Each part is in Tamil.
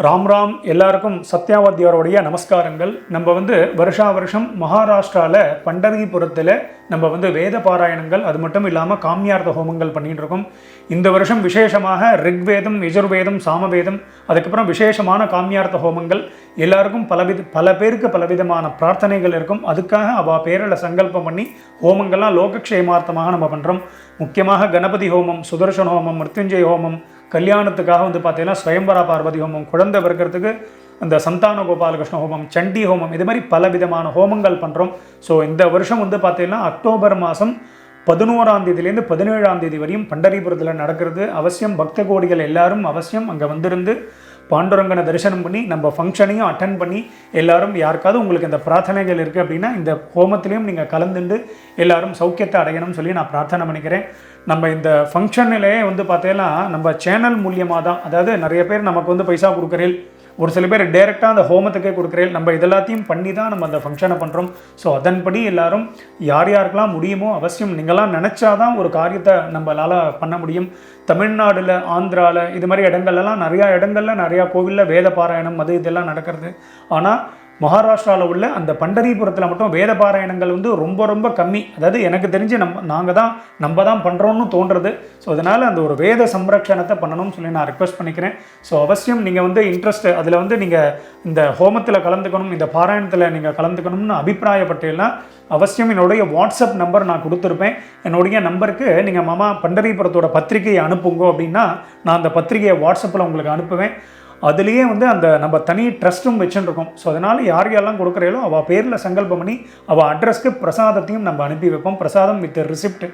ராம் ராம் எல்லாருக்கும் சத்யாவத்தியாரோடைய நமஸ்காரங்கள். நம்ம வருஷா வருஷம் மகாராஷ்டிராவில் பண்டரிபுரத்தில் நம்ம வேத பாராயணங்கள், அது மட்டும் இல்லாமல் காமியார்த்த ஹோமங்கள் பண்ணிட்டு இருக்கோம். இந்த வருஷம் விசேஷமாக ரிக்வேதம், யஜுர்வேதம், சாமவேதம், அதுக்கப்புறம் விசேஷமான காமியார்த்த ஹோமங்கள். எல்லாருக்கும் பல பேருக்கு பலவிதமான பிரார்த்தனைகள் இருக்கும். அதுக்காக அவள் பேரில் சங்கல்பம் பண்ணி ஹோமங்கள்லாம் லோகக்ஷேமார்த்தமாக நம்ம பண்ணுறோம். முக்கியமாக கணபதி ஹோமம், சுதர்சன ஹோமம், மிருத்யுஞ்சய ஹோமம், கல்யாணத்துக்காக பார்த்தீங்கன்னா ஸ்வயம்பரா பார்வதி ஹோமம், குழந்தை பிறக்கிறதுக்கு அந்த சந்தான கோபாலகிருஷ்ண ஹோமம், சண்டி ஹோமம், இது மாதிரி பல விதமான ஹோமங்கள் பண்ணுறோம். ஸோ இந்த வருஷம் பார்த்தீங்கன்னா அக்டோபர் மாதம் 11ஆம் தேதியிலேருந்து 17ஆம் தேதி வரையும் பண்டரிபுரத்தில் நடக்கிறது. அவசியம் பக்த கோடிகள் எல்லாரும் அவசியம் அங்கே வந்திருந்து பாண்டுரங்கனை தரிசனம் பண்ணி நம்ம ஃபங்க்ஷனையும் அட்டன் பண்ணி எல்லாரும், யாருக்காவது உங்களுக்கு இந்த பிரார்த்தனைகள் இருக்குது அப்படின்னா இந்த ஹோமத்திலையும் நீங்கள் கலந்துண்டு எல்லாரும் சௌக்கியத்தை அடையணும்னு சொல்லி நான் பிரார்த்தனை பண்ணிக்கிறேன். நம்ம இந்த ஃபங்க்ஷன்னிலேயே பார்த்தீங்கன்னா நம்ம சேனல் மூலியமாக தான், அதாவது நிறைய பேர் நமக்கு பைசா கொடுக்குறேன், ஒரு சில பேர் டைரெக்டாக அந்த ஹோமத்துக்கே கொடுக்குறேன். நம்ம இதெல்லாத்தையும் பண்ணி தான் நம்ம அந்த ஃபங்க்ஷனை பண்ணுறோம். ஸோ அதன்படி எல்லாரும் யார் யாருக்கெல்லாம் முடியுமோ அவசியம், நீங்களாம் நினச்சாதான் ஒரு காரியத்தை நம்மளால் பண்ண முடியும். தமிழ்நாடில், ஆந்திராவில், இது மாதிரி இடங்கள்லாம் நிறையா கோவிலில் வேத பாராயணம் அது இதெல்லாம் நடக்கிறது. ஆனால் மகாராஷ்டிராவில் உள்ள அந்த பண்டரிபுரத்தில் மட்டும் வேத பாராயணங்கள் ரொம்ப ரொம்ப கம்மி. அதாவது எனக்கு தெரிஞ்சு நம்ம தான் பண்ணுறோன்னு தோன்றுறது. ஸோ அதனால் அந்த ஒரு வேத சம்ரக்ஷணத்தை பண்ணணும்னு சொல்லி நான் ரெக்வஸ்ட் பண்ணிக்கிறேன். ஸோ அவசியம் நீங்கள் இன்ட்ரெஸ்ட் அதில் நீங்கள் இந்த ஹோமத்தில் கலந்துக்கணும், இந்த பாராயணத்தில் நீங்கள் கலந்துக்கணும்னு அபிப்பிராயப்பட்டீங்கன்னா அவசியம் என்னுடைய வாட்ஸ்அப் நம்பர் நான் கொடுத்துருப்பேன். என்னுடைய நம்பருக்கு நீங்கள் மாமா பண்டரிபுரத்தோட பத்திரிகையை அனுப்புங்க அப்படின்னா நான் அந்த பத்திரிகையை வாட்ஸ்அப்பில் உங்களுக்கு அனுப்புவேன். அதுலேயே அந்த நம்ம தனி ட்ரஸ்ட்டும் வச்சுருக்கோம். ஸோ அதனால் யார் யாரெல்லாம் கொடுக்குறீங்களோ அவள் பேரில் சங்கல்பம் பண்ணி அவள் அட்ரஸ்க்கு பிரசாதத்தையும் நம்ம அனுப்பி வைப்போம். பிரசாதம் வித் ரிசிப்ட்,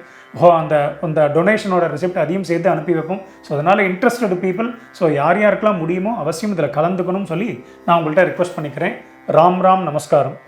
அந்த டொனேஷனோட ரிசிப்ட் அதையும் சேர்த்து அனுப்பி வைப்போம். ஸோ அதனால் இன்ட்ரெஸ்டட் பீப்புள், ஸோ யார் யாருக்கெல்லாம் முடியுமோ அவசியம் இதில் கலந்துக்கணும்னு சொல்லி நான் உங்கள்கிட்ட ரெக்வஸ்ட் பண்ணிக்கிறேன். ராம் ராம், நமஸ்காரம்.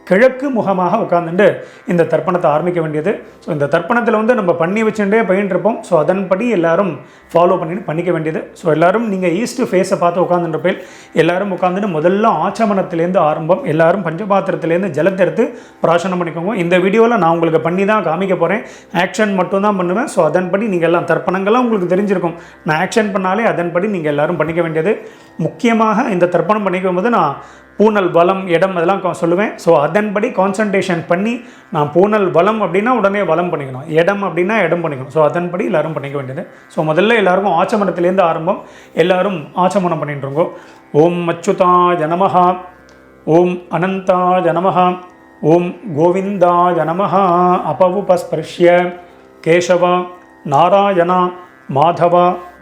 கிழக்கு முகமாக உட்காந்துட்டு இந்த தர்ப்பணத்தை ஆரம்பிக்க வேண்டியது. ஸோ இந்த தர்ப்பணத்தில் நம்ம பண்ணி வச்சுட்டே பயின்றிருப்போம். ஸோ அதன்படி எல்லாரும் ஃபாலோ பண்ணிக்க வேண்டியது. ஸோ எல்லாரும் நீங்கள் ஈஸ்ட் ஃபேஸை பார்த்து உட்காந்துருப்பேன். எல்லாரும் உட்காந்துட்டு முதல்ல ஆச்சமனத்திலேருந்து ஆரம்பம். எல்லாரும் பஞ்சபாத்திரத்துலேருந்து ஜலத்தை எடுத்து பிராசனம் பண்ணிக்கோங்க. இந்த வீடியோவில் நான் உங்களுக்கு பண்ணி தான் காமிக்க போகிறேன். ஆக்ஷன் மட்டும் தான் பண்ணுவேன். ஸோ அதன்படி நீங்கள் எல்லாம் தர்ப்பணங்கள்லாம் உங்களுக்கு தெரிஞ்சிருக்கும். நான் ஆக்ஷன் பண்ணாலே அதன்படி நீங்கள் எல்லாரும் பண்ணிக்க வேண்டியது. முக்கியமாக இந்த தர்ப்பணம் பண்ணிக்கும் போது நான் பூனல் வலம் இடம் அதெல்லாம் சொல்லுவேன். ஸோ அதன்படி கான்சன்ட்ரேஷன் பண்ணி நான் பூனல் வலம் அப்படின்னா உடனே வலம் பண்ணிக்கணும், இடம் அப்படின்னா இடம் பண்ணிக்கணும். ஸோ அதன்படி எல்லோரும் பண்ணிக்க வேண்டியது. ஸோ முதல்ல எல்லாருக்கும் ஆச்சமனத்திலேருந்து ஆரம்பம். எல்லோரும் ஆச்சமனம் பண்ணிட்டுருங்கோ. ஓம் அச்சுதாய நமஹ, ஓம் அனந்தாய நமஹ, ஓம் கோவிந்தாய நமஹ. அபவுபஸ்பர்ஷ்ய கேசவ நாராயண மாதவ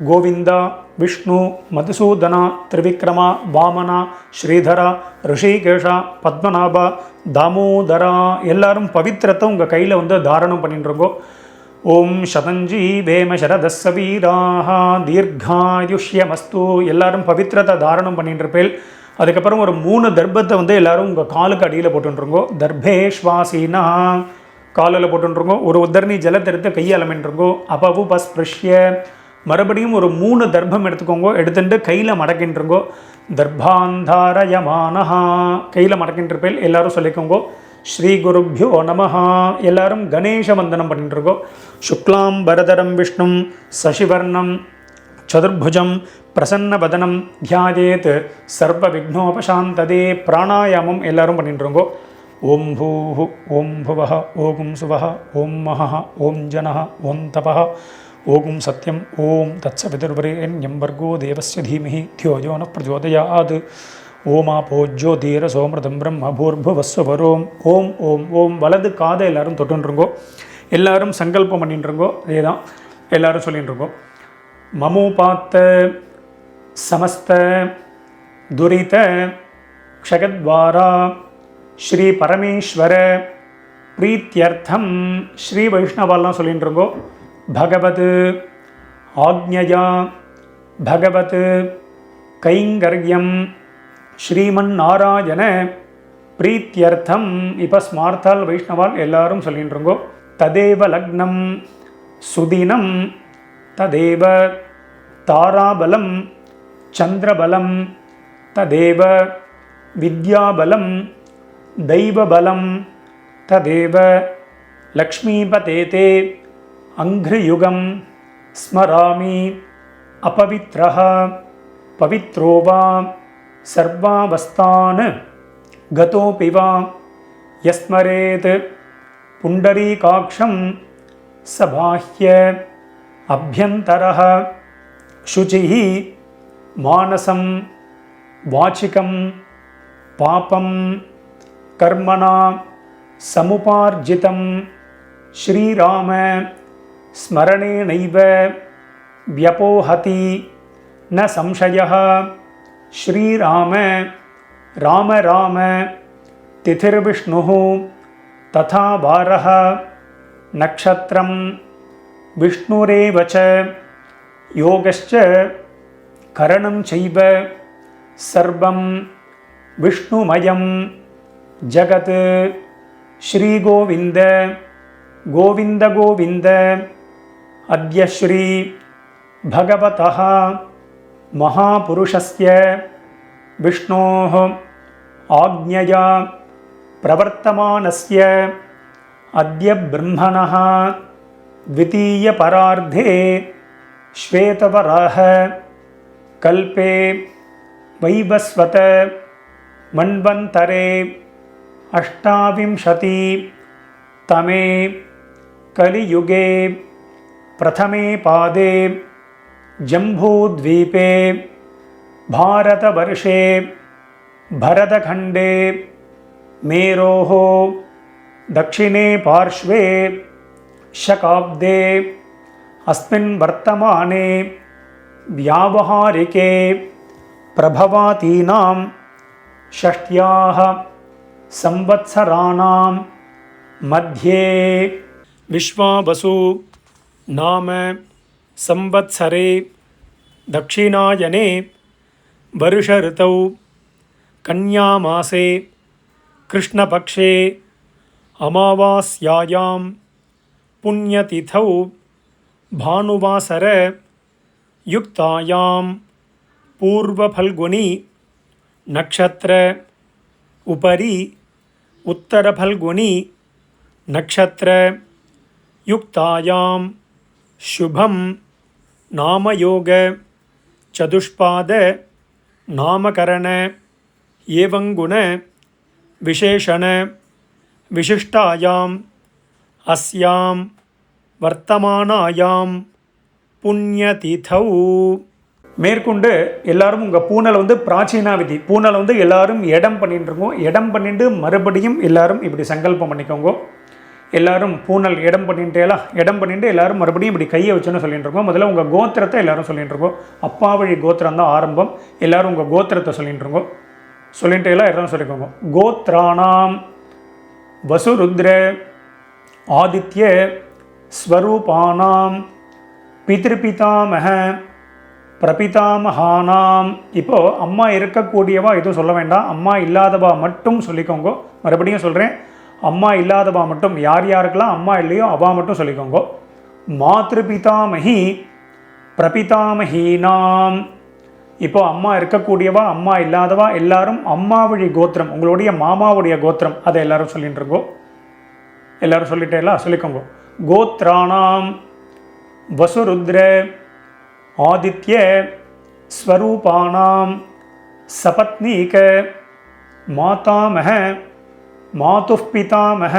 கோவிந்தா விஷ்ணு மதுசூதன திரிவிக்ரமா வாமனா ஸ்ரீதரா ரிஷிகேஷா பத்மநாபா தாமோதரா. எல்லாரும் பவித்திரத்தை உங்கள் கையில் தாரணம் பண்ணிட்டுருங்கோ. ஓம் சதஞ்சி வேம சரதஸ்ஸ வீராஹ தீர்காயுஷ்யமஸ்து. எல்லாரும் பவித்திரத்தை தாரணம் பண்ணிட்டுருப்பேன். அதுக்கப்புறம் ஒரு 3 தர்ப்பத்தை எல்லாரும் உங்கள் காலுக்கு அடியில் போட்டுருங்கோ. தர்பேஷ்வாசீனா காலில் போட்டுருங்கோ. ஒரு உத்தரணி ஜலத்தை எடுத்து கையால் அமைன்றிருங்கோ. அப்பவு பஸ்பிருஷ்ய மறுபடியும் ஒரு 3 தர்ப்பம் எடுத்துக்கோங்க. எடுத்துட்டு கையில் மடக்கின்றிருங்கோ. தர்பாந்தாரயமானஹா கையில் மடக்கின்றிருப்பேன். எல்லாரும் சொல்லிக்கோங்கோ. ஸ்ரீ குருப்யோ நமஹா. எல்லாரும் கணேச வந்தனம் பண்ணிட்டுருக்கோம். சுக்லாம் பரதரம் விஷ்ணும் சசிவர்ணம் சதுர்புஜம் பிரசன்னவதனம் தியாயேத் சர்வ விக்னோபசாந்ததே. பிராணாயாமம் எல்லாரும் பண்ணிட்டுருங்கோ. ஓம் பூஹு ஓம் புவஹ ஓம் சுவஹ ஓம் மஹ ஓம் ஜனஹ ஓம் தபஹ ஓம் சத்யம் ஓம் தத்சவிதுர்வரேண்யம் வர்கோ தேவஸ்ய தீமஹி தியோ யோ ந பிரச்சோதயாத். ஓமாபோ ஜோதிரசோமிருதம் பிரம்ம பூர்புவஸ்வரோம். ஓம் ஓம் ஓம். வலது காதை எல்லாரும் தொட்டுருங்கோ. எல்லாரும் சங்கல்பம் பண்ணிட்டுருங்கோ. அதே தான் எல்லாரும் சொல்லிட்டுருங்கோ. மமோபாத்த சமஸ்த துரித க்ஷகத்வாரா ஸ்ரீ பரமேஸ்வர பிரீத்தியர்த்தம். ஸ்ரீ வைஷ்ணவாலாம் சொல்லிட்டுருங்கோ. பகவத் ஆக்ஞயா பகவத் கைங்கர்யம் ஸ்ரீமன் நாராயண பிரீத்தியர்த்தம். இப்போ ஸ்மார்த்தால் வைஷ்ணவால் எல்லாரும் சொல்லிட்டுருங்கோ. ததேவ லக்னம் சுதினம் ததேவ தாராபலம் சந்திரபலம் ததேவ வித்யாபலம் दैवबलं तदेव लक्ष्मीपते ते अङ्घ्रियुगं स्मरामि अपवित्रः पवित्रो वा सर्वावस्थान् गतोऽपि वा यस्मरेत् पुण्डरीकाक्षं स बाह्य अभ्यन्तरः शुचिः मानसं वाचिकं पापं कर्मणा समुपार्जितं श्रीराम स्मरणेनैव व्यपोहति न संशयः। श्रीराम राम राम तिथिर्विष्णुः तथा वारः नक्षत्रं विष्णुरेव च योगश्च करणं चैव सर्वं विष्णुमयं जगत्। श्रीगोविन्द गोविन्द गोविन्द। अद्य श्री भगवतः महापुरुषस्य विष्णोः आज्ञया प्रवर्तमानस्य अद्य ब्रह्मणः द्वितीयपरार्धे श्वेतवराह कल्पे वैवस्वत मन्वन्तरे अष्टाविंशति तमे कलियुगे प्रथमे पादे जम्बूद्वीपे भारतवर्षे भरतखण्डे मेरोः दक्षिणे पार्श्वे शकाब्दे अस्मिन् वर्तमाने व्यावहारिके प्रभवातीनां षष्ट्याः संवत्सराणां मध्ये विश्वावसु नाम संवत्सरे दक्षिणायने वर्षऋतौ कन्यामासे कृष्णपक्षे अमावास्यायां पुण्यतिथौ भानुवासर युक्तायां पूर्वफल्गुनी नक्षत्र उपरि उत्तरफल्गुनी नक्षत्र युक्तायां शुभं नामयोग चतुष्पाद नामकरण एवं गुण विशेषण विशिष्टायां अस्यां वर्तमानायां புண்ணியதிதௌ. மேற்கொண்டு எல்லாரும் உங்கள் பூனலை வந்து பிராச்சீனா விதி பூனலை வந்து எல்லாரும் இடம் பண்ணிட்டு இருக்கோம். இடம் பண்ணிட்டு மறுபடியும் எல்லாரும் இப்படி சங்கல்பம் பண்ணிக்கோங்க. எல்லாரும் பூனல் இடம் பண்ணிட்டேலாம் இடம் பண்ணிட்டு எல்லாரும் மறுபடியும் இப்படி கையை வச்சுன்னு சொல்லிட்டு இருக்கோம். முதல்ல உங்கள் கோத்திரத்தை எல்லாரும் சொல்லிட்டு இருக்கோம். அப்பா வழி கோத்திரம் தான் ஆரம்பம். எல்லாரும் உங்கள் கோத்திரத்தை சொல்லிட்டு இருக்கோம். சொல்லிட்டு எல்லாம் எல்லாரும் சொல்லிக்கோங்க. கோத்ராணாம் வசுருத்ர ஆதித்ய ஸ்வரூபானாம் பித்ருபிதாமக பிரபிதாமகானாம். இப்போது அம்மா இருக்கக்கூடியவா எதுவும் சொல்ல வேண்டாம். அம்மா இல்லாதவா மட்டும் சொல்லிக்கோங்க. மறுபடியும் சொல்கிறேன், அம்மா இல்லாதவா மட்டும், யார் யாருக்கெல்லாம் அம்மா இல்லையோ அவா மட்டும் சொல்லிக்கோங்க. மாத்ருபிதாமகி பிரபிதாமகீனாம். இப்போது அம்மா இருக்கக்கூடியவா அம்மா இல்லாதவா எல்லாரும் அம்மா வழி கோத்திரம், உங்களுடைய மாமாவுடைய கோத்திரம், அதை எல்லாரும் சொல்லிட்டு இருக்கோம். எல்லாரும் சொல்லிட்டேல சொல்லிக்கோங்க. கோத்ராணாம் வசுருத்ர ஆதித்ய ஸ்வரூபானாம் சபத்னீக மாதாமக மாதுः பிதாமக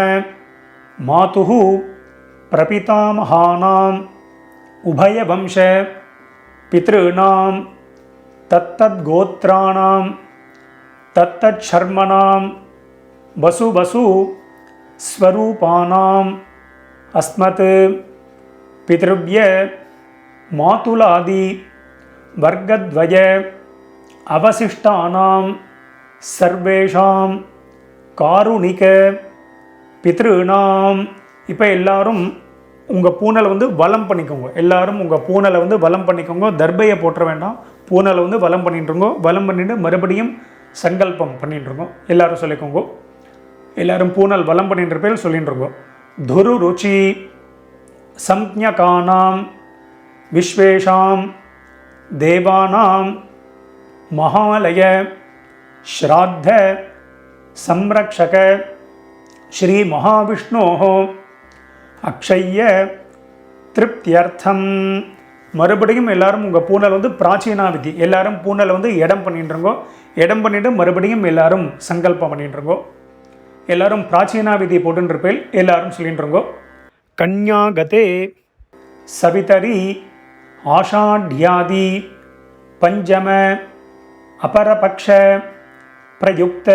மாதுः பிரபிதாமகானாம் உபயவம்ச பித்ருணாம் தத்தத்கோத்ராணாம் தத்தச்சர்மணாம் வசு ஸ்வரூபானாம் அஸ்மத் பித்ருவ்ய மாதுலாதி வர்க்கத்வய அவசிஷ்டானாம் சர்வேஷாம் காருணிக பித்ருணாம். இப்போ எல்லாரும் உங்கள் பூனலை வந்து வலம் பண்ணிக்கோங்க. எல்லாரும் உங்கள் பூனலை வந்து வலம் பண்ணிக்கோங்க. தர்பையை போட்டுற வேண்டாம். பூனலை வந்து வலம் பண்ணிட்டுருங்கோ. வலம் பண்ணிட்டு மறுபடியும் சங்கல்பம் பண்ணிட்டுருக்கோம். எல்லாரும் சொல்லிக்கோங்க. எல்லாரும் பூனல் வலம் பண்ணின்ற பேர் சொல்லிட்டுருங்கோ. துரு ருச்சி சம்ஞகானாம் விஸ்வேஷாம் தேவானாம் மகாலய ஸ்ராத்த संरक्षक श्री महाविष्णोः अक्षय्य திருப்தியர்த்தம். மறுபடியும் எல்லாரும் உங்கள் பூனல் வந்து பிராச்சீனா விதி, எல்லாரும் பூனலை வந்து இடம் பண்ணிட்டுருங்கோ. இடம் பண்ணிவிட்டு மறுபடியும் எல்லாரும் சங்கல்பம் பண்ணிட்டுருங்கோ. எல்லாரும் பிராச்சீனா விதி போட்டுருப்பேன் எல்லாரும் சொல்லிட்டுருங்கோ. கன்யாகதே சவிதரி ஆஷாட்யாதி பஞ்சம அபரபக்ஷ பிரயுக்த.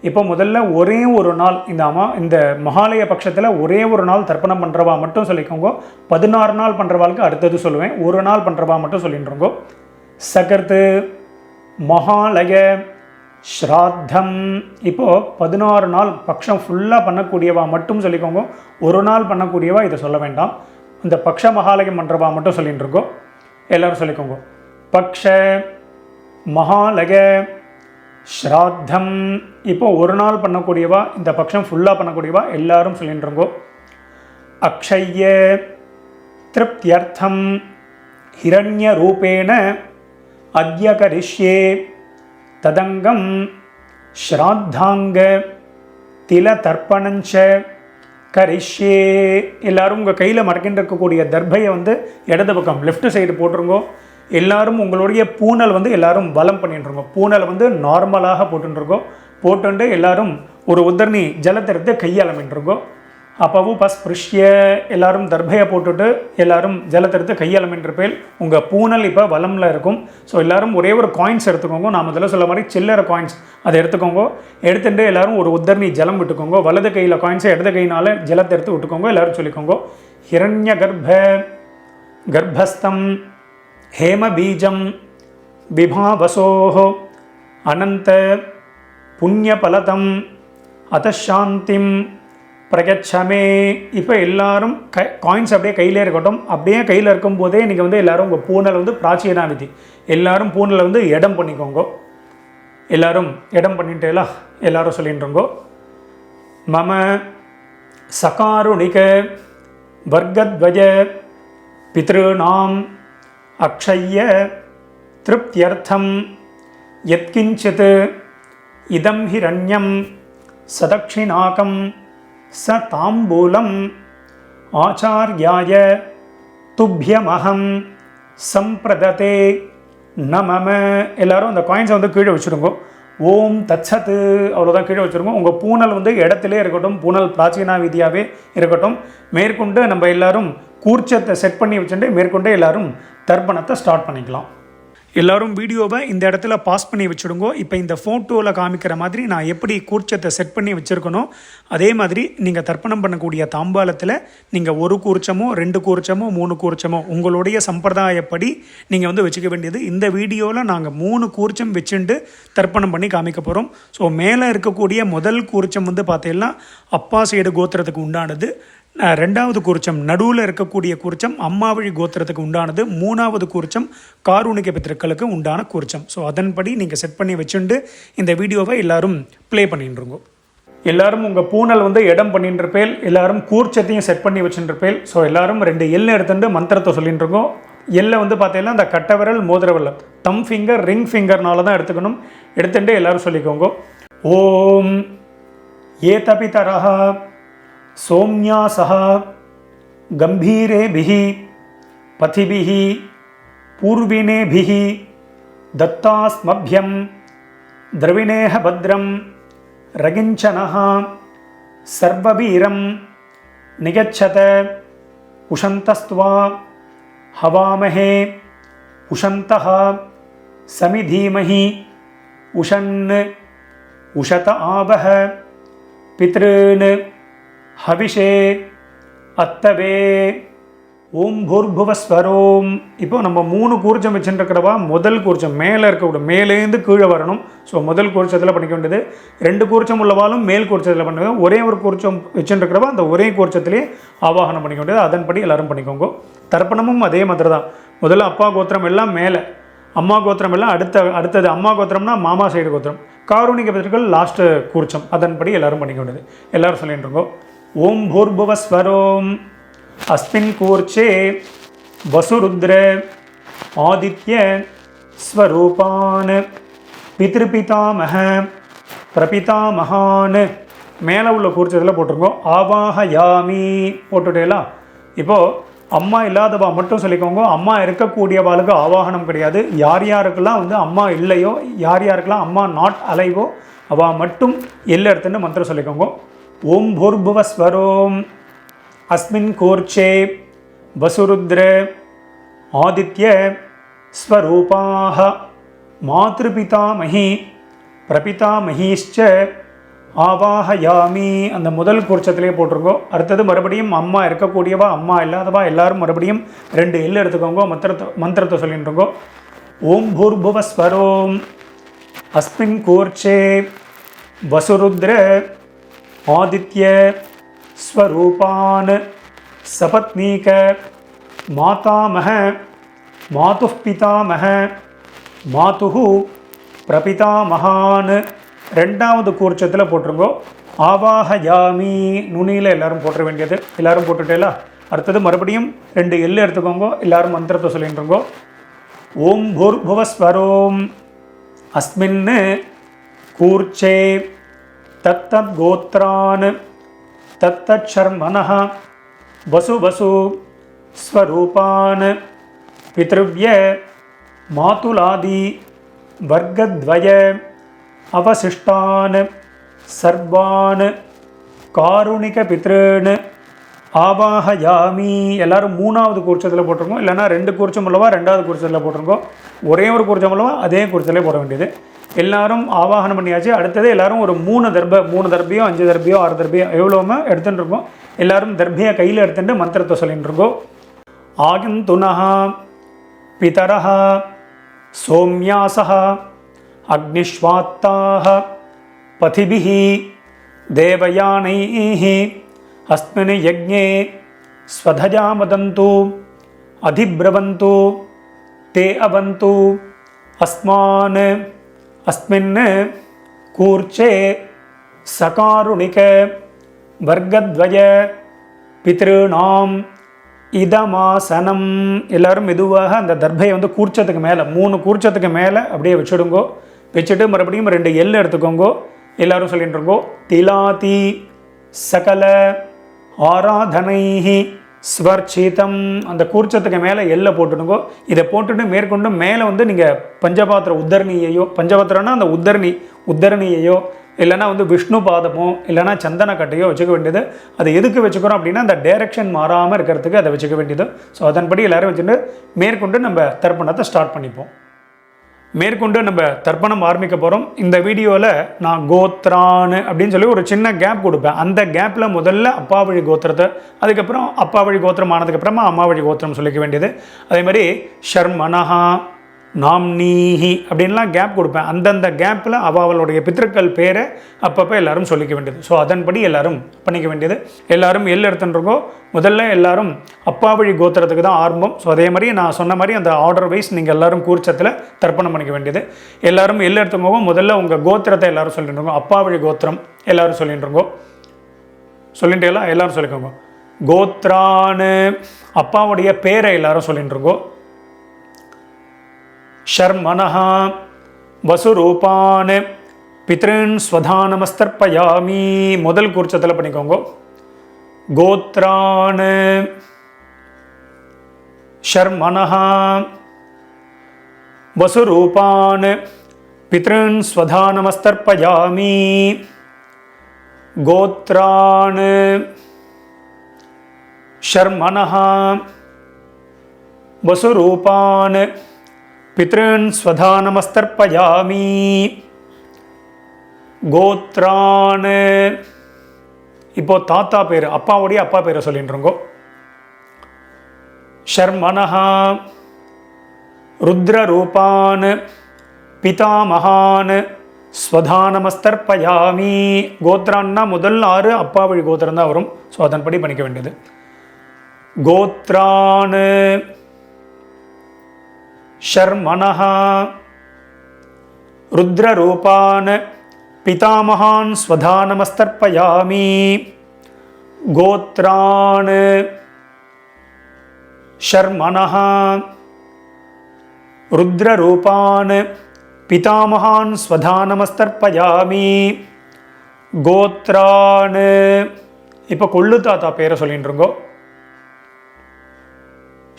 இப்போ முதல்ல ஒரே ஒரு நாள் இந்த மகாலய பட்சத்தில் ஒரே ஒரு நாள் தர்ப்பணம் பண்ணுறவா மட்டும் சொல்லிக்கோங்க. 16 நாள் பண்ணுறவாளுக்கு அடுத்தது சொல்லுவேன். ஒரு நாள் பண்ணுறவா மட்டும் சொல்லிட்டுருங்கோ. சகர்த்து மகாலய ஸ்ராத்தம். இப்போது 16 நாள் பட்சம் ஃபுல்லாக பண்ணக்கூடியவா மட்டும் சொல்லிக்கோங்க. ஒரு நாள் பண்ணக்கூடியவா இதை சொல்ல வேண்டாம். இந்த பக்ஷ மகாலயம் பண்ணுறவா மட்டும் சொல்லிட்டுருக்கோம். எல்லோரும் சொல்லிக்கோங்க. பக்ஷ மகாலய ஸ்ராத்தம். இப்போது ஒரு நாள் பண்ணக்கூடியவா, இந்த பட்சம் ஃபுல்லாக பண்ணக்கூடியவா எல்லாரும் சொல்லிட்டுருங்கோ. அக்ஷய்ய திருப்தியர்த்தம் ஹிரண்ய ரூபேண அத்ய கரிஷ்யே ததங்கம் ஸ்ராத்தாங்க தில தர்ப்பணஞ்ச கரிஷ்யே. எல்லாரும் உங்கள் கையில் மடக்கின்னு இருக்கக்கூடிய தர்பையை வந்து இடது பக்கம் லெஃப்ட் சைடு போட்டுருங்கோ. எல்லாரும் உங்களுடைய பூனல் வந்து எல்லாரும் பலம் பண்ணிட்டுருக்கோம். பூனலை வந்து நார்மலாக போட்டுருக்கோம். போட்டுண்டு எல்லாரும் ஒரு உத்தரணி ஜலத்தை எடுத்து கையாளமின்றிருக்கோம். அப்பவும் பஸ்பிருஷ்ய எல்லாரும் தர்பையை போட்டுட்டு எல்லாரும் ஜலத்தை எடுத்து கையாளமின்றிருப்பேன். உங்கள் பூனல் இப்போ வலமில் இருக்கும். ஸோ எல்லாரும் ஒரே ஒரு காயின்ஸ் எடுத்துக்கோங்க. நான் முதல்ல சொல்ல மாதிரி சில்லறை காயின்ஸ் அதை எடுத்துக்கோங்க. எடுத்துட்டு எல்லாரும் ஒரு உத்தரணி ஜலம் விட்டுக்கோங்க. வலது கையில் காயின்ஸை இடது கையினால் ஜலத்தை எடுத்து விட்டுக்கோங்க. எல்லாரும் சொல்லிக்கோங்க. ஹிரண்ய கர்ப்பஸ்தம் ஹேமபீஜம் விபாவசோஹ அனந்த புண்ணியபலதம் அதசாந்திம் பிரகச்சமே. இப்போ எல்லாரும் காயின்ஸ் அப்படியே கையிலே இருக்கட்டும். அப்படியே கையில் இருக்கும்போதே நீங்கள் வந்து எல்லோரும் உங்கள் பூனலை வந்து பிராச்சீனா விதி எல்லாரும் பூனலை வந்து இடம் பண்ணிக்கோங்க. எல்லாரும் இடம் பண்ணிட்டேலா எல்லாரும் சொல்லிட்டுருங்கோ. மம சகாருணிக வர்க்கத்வஜ பித்ருநாம் அக்ஷய்ய திருப்தியர்த்தம் யத்கிஞ்சித் இதம் ஹிரண்யம் சதக்ஷிணாகம் ச தாம்பூலம் ஆச்சார்யாய துப்யமஹம் சம்பிரததே நமம. எல்லாரும் அந்த காயின்ஸை வந்து கீழே வச்சுருங்கோ. ஓம் தத்சத்து அவ்வளோதான் கீழே வச்சுருங்க. உங்கள் பூனல் வந்து இடத்துலே இருக்கட்டும். பூனல் பிராச்சீனா விதியாகவே இருக்கட்டும். மேற்கொண்டு நம்ம எல்லாரும் கூர்ச்சத்தை செட் பண்ணி வச்சுட்டு மேற்கொண்டு எல்லாரும் தர்ப்பணத்தை ஸ்டார்ட் பண்ணிக்கலாம். எல்லோரும் வீடியோவை இந்த இடத்துல பாஸ் பண்ணி வச்சுடுங்கோ. இப்போ இந்த ஃபோட்டோவில் காமிக்கிற மாதிரி நான் எப்படி கூர்ச்சத்தை செட் பண்ணி வச்சுருக்கணும் அதே மாதிரி நீங்கள் தர்ப்பணம் பண்ணக்கூடிய தாம்பாலத்தில் நீங்கள் 1 கூர்ச்சமோ 2 கூர்ச்சமோ 3 கூர்ச்சமோ உங்களுடைய சம்பிரதாயப்படி நீங்கள் வந்து வச்சுக்க வேண்டியது. இந்த வீடியோவில் நாங்கள் 3 கூர்ச்சம் வச்சுட்டு தர்ப்பணம் பண்ணி காமிக்க போகிறோம். ஸோ மேலே இருக்கக்கூடிய முதல் கூர்ச்சம் வந்து பார்த்தீங்கன்னா அப்பா சைடு கோத்திரத்துக்கு உண்டானது. 2வது கூர்ச்சம் நடுவில் இருக்கக்கூடிய கூர்ச்சம் அம்மாவழி கோத்திரத்துக்கு உண்டானது. 3வது கூர்ச்சம் காரூணிக பித்திருக்களுக்கு உண்டான கூர்ச்சம். ஸோ அதன்படி நீங்கள் செட் பண்ணி வச்சுட்டு இந்த வீடியோவை எல்லாரும் ப்ளே பண்ணிட்டுருங்க. எல்லாரும் உங்கள் பூனல் வந்து இடம் பண்ணிட்டுருப்பேல். எல்லாரும் கூர்ச்சத்தையும் செட் பண்ணி வச்சுருப்பேல். ஸோ எல்லாரும் 2 எல் எடுத்துட்டு மந்திரத்தை சொல்லிட்டு இருக்கோம். எல்லை வந்து பார்த்தீங்கன்னா இந்த கட்டை விரல் மோதிர விரல் தம் ஃபிங்கர் ரிங் ஃபிங்கர்னால தான் எடுத்துக்கணும். எடுத்துட்டு எல்லாரும் சொல்லிக்கோங்க. ஓம் ஏதபிதரஹ சோம்யாசஹ கம்பீரேபிஹி பதிபிஹி பூர்வினேபிஹி தத்தாஸ்மப்யம் திரவிணேஹ பத்ரம் ரகிஞ்சனஹ சர்வவீரம் நிகச்சத உஷந்தஸ்த்வா ஹவாமஹே உஷந்தஹ சமிதீமஹி உஷன் உஷத ஆவஹ பித்ருன் ஹவிஷே அத்தவே ஓம் பூர்புவஸ்வரோம். இப்போ நம்ம 3 கூர்ச்சம் வச்சுருக்கிறவா முதல் கூர்ச்சம் மேலே இருக்கக்கூடாது, மேலேருந்து கீழே வரணும். ஸோ முதல் கூர்ச்சத்தில் பண்ணிக்க வேண்டியது. 2 கூர்ச்சம் உள்ளவாலும் மேல் கூர்ச்சத்தில் பண்ணுங்க. ஒரே ஒரு கூர்ச்சம் வச்சுருக்கிறவா அந்த ஒரே கூர்ச்சத்திலே ஆவாகனம் பண்ணிக்க வேண்டியது. அதன்படி எல்லோரும் பண்ணிக்கோங்க. தர்ப்பணமும் அதே மாதிரி தான். முதல்ல அப்பா கோத்திரம் எல்லாம் மேலே, அம்மா கோத்திரம் எல்லாம் அடுத்தது. அம்மா கோத்திரம்னா மாமா சைடு கோத்திரம். காரூணிக பிதர்கள் லாஸ்ட்டு கூர்ச்சம். அதன்படி எல்லோரும் பண்ணிக்க வேண்டியது. எல்லோரும் சொல்லிட்டு இருக்கோம். ஓம் பூர்புவஸ்வரோம் அஸ்மின் கூர்ச்சே வசுருத்ர ஆதித்ய ஸ்வரூபான் பித்ருபிதாமஹ பிரபிதாமகான் மேலே உள்ள கூர்ச்சத்தில் போட்டிருக்கோம். ஆவாஹயாமி போட்டுட்டேலாம். இப்போது அம்மா இல்லாதவா மட்டும் சொல்லிக்கோங்க. அம்மா இருக்கக்கூடியவாளுக்கு ஆவாகனம் கிடையாது. யார் யாருக்கெல்லாம் வந்து அம்மா இல்லையோ, யார் யாருக்கெல்லாம் அம்மா நாட் அலைவோ அவள் மட்டும் எல்ல எடுத்துன்னு மந்திரம் சொல்லிக்கோங்க. ஓம் பூர்புவஸ்வரோம் அஸ்மின் கோர்ச்சே வசுருத்ர ஆதித்ய ஸ்வரூபாஹ மாத்ருபிதாமஹி பிரபிதாமஹீஷ்ச ஆவாஹயாமி. அந்த முதல் கூர்ச்சத்திலே போட்டிருக்கோம். அடுத்தது மறுபடியும் அம்மா இருக்கக்கூடியவா அம்மா இல்லாதவா எல்லாரும் மறுபடியும் 2 எல் எடுத்துக்கோங்க. மந்திரத்தை சொல்லிட்டுருக்கோ. ஓம் பூர்புவஸ்வரோம் அஸ்மின் கூர்ச்சே வசுருத்ர ஆதித்ய ஸ்வரூபான் சபத்னீக மாதாமஹ மாதுः பிதாமஹ மாதுஹு பிரபிதாமகான். 2வது கூர்ச்சத்தில் போட்டிருங்கோ. ஆவாஹயாமி நுனியில் எல்லாரும் போட்டுற வேண்டியது. எல்லாரும் போட்டுட்டேலா. அடுத்தது மறுபடியும் 2 எல் எடுத்துக்கோங்க. எல்லாரும் மந்திரத்தை சொல்லிட்டுருங்கோ. ஓம் பூர்புவஸ்வரோம் அஸ்மின் கூர்ச்சே தத்தத் கோத்ரான் தத்தத் சர்மனஹ வசு வசு ஸ்வரூபான் பித்ருவ்ய மாதுலாதி வர்க்கத்வய அவசிஷ்டான் சர்வான் காருணிக பித்ருன் ஆவாஹயாமி. எல்லாரும் 3வது கூர்ச்சத்தில் போட்டிருக்கோம். இல்லைனா 2 கூர்ச்சம் உள்ளவா 2வது கூர்ச்சத்தில் போட்டிருக்கோம். ஒரே ஒரு கூர்ச்சம் உள்ளவா அதே கூர்ச்சத்திலே போட வேண்டியது. எல்லாரும் ஆவாகனம் பண்ணியாச்சு. அடுத்தது எல்லாரும் ஒரு 3 தர்பியோ 5 தர்பியோ 6 தர்பியோ எவ்வளோமே எடுத்துகிட்டு இருக்கோம். எல்லாரும் தர்பியை கையில் எடுத்துட்டு மந்திரத்தை சொல்லிட்டு இருக்கோம். ஆகந்துனஹ பிதரஹ சோம்யாசஹ அக்னிஷ்வாத்தாஹ பதிபிஹி தேவயானைஹி அஸ்மின் யஜ்ஞே ஸ்வதஜா மதந்து அதிப்ரவந்து தே அவந்து அஸ்மான் அஸ்மின் கூர்ச்சே சகாருணிக வர்க்கத்வய பித்ருநாம் இதமாசனம். எல்லாரும் மெதுவாக அந்த தர்பையை வந்து கூர்ச்சத்துக்கு மேலே 3 கூர்ச்சத்துக்கு மேலே அப்படியே வச்சுடுங்கோ. வச்சுட்டு மறுபடியும் 2 எல் எடுத்துக்கோங்கோ. எல்லாரும் சொல்லிட்டு இருக்கோ. திலாதி சகல ஆராதனைஹி ஸ்வர்ச்சிதம். அந்த கூர்ச்சத்துக்கு மேலே எல்லை போட்டுடுங்கோ. இதை போட்டுட்டு மேற்கொண்டு மேலே வந்து நீங்கள் பஞ்சபாத்திர உத்தரணியையோ, பஞ்சபாத்திரம்னா அந்த உத்தரணியையோ இல்லைனா வந்து விஷ்ணு பாதமோ இல்லைனா சந்தன கட்டையோ வச்சுக்க வேண்டியது. அது எதுக்கு வச்சுக்கிறோம் அப்படின்னா அந்த டைரக்ஷன் மாறாமல் இருக்கிறதுக்கு அதை வச்சுக்க வேண்டியது. ஸோ அதன்படி எல்லோரும் வச்சுட்டு மேற்கொண்டு நம்ம தர்ப்பணத்தை ஸ்டார்ட் பண்ணிப்போம். மேற்கொண்டு நம்ம தர்ப்பணம் ஆரம்பிக்க போகிறோம். இந்த வீடியோவில் நான் கோத்ரான் அப்படின்னு சொல்லி ஒரு சின்ன கேப் கொடுப்பேன். அந்த கேப்பில் முதல்ல அப்பா வழி கோத்திரத்தை, அதுக்கப்புறம் அப்பா வழி கோத்திரம் ஆனதுக்கப்புறமா அம்மா வழி கோத்திரம் சொல்லிக்க வேண்டியது. அதே மாதிரி ஷர்மனஹா நாம்னீஹி அப்படின்லாம் கேப் கொடுப்பேன். அந்தந்த கேப்பில் அவளுடைய பித்திருக்கள் பேரை அப்பப்போ எல்லாரும் சொல்லிக்க வேண்டியது. ஸோ அதன்படி எல்லாரும் பண்ணிக்க வேண்டியது. எல்லாரும் எல் எடுத்துட்டுருக்கோ. முதல்ல எல்லாரும் அப்பா வழி கோத்திரத்துக்கு தான் ஆரம்பம். ஸோ அதே மாதிரி நான் சொன்ன மாதிரி அந்த ஆர்டர் வைஸ் நீங்கள் எல்லாரும் கூர்ச்சத்தில் தர்ப்பணம் பண்ணிக்க வேண்டியது. எல்லாரும் எல் எடுத்துக்கோங்க. முதல்ல உங்கள் கோத்திரத்தை எல்லாரும் சொல்லிட்டு இருக்கோம். அப்பா வழி கோத்திரம் எல்லாரும் சொல்லிட்டு இருக்கோம். சொல்லிட்டு எல்லாரும் சொல்லிக்கோங்க. கோத்ரான்னு அப்பாவுடைய பேரை எல்லாரும் சொல்லிட்டு இருக்கோம். ஷர்மனஹ வசுரூபான் பித்ருன் ஸ்வதானமஸ்தர்ப்பயாமி. முதல் கூர்ச்சத்தில் பண்ணிக்கோங்க. கோத்ரான் ஷர்மனஹ வசுரூபான் பித்ருன் ஸ்வதானமஸ்தர்ப்பயாமி. கோத்ரான் ஷர்மனஹ வசுரூபான் பித்ருன் ஸ்வதானமஸ்தர்ப்பயாமி. கோத்ரான் இப்போ தாத்தா பேர் அப்பாவுடைய அப்பா பேரை சொல்லிட்டு இருக்கோம். ஷர்மனஹ ருத்ரரூபான் பிதாமகான் ஸ்வதானமஸ்தர்ப்பயாமி. கோத்ரான்னா முதல் 6 அப்பா வழி கோத்திரம் தான் வரும். ஸோ அதன்படி பண்ணிக்க வேண்டியது. கோத்ரான் ஷர்மனஹ ருத்ரரூபான் பிதாமகான் ஸ்வதானமஸ்தர்ப்பயாமி. கோத்ரான் ஷர்மனஹ ருத்ரரூபான் பிதாமகான் ஸ்வதா நமஸ்தர்ப்பயாமி. கோத்ரான். இப்போ கொள்ளு தாத்தா பேரை சொல்லிட்டு இருக்கோ.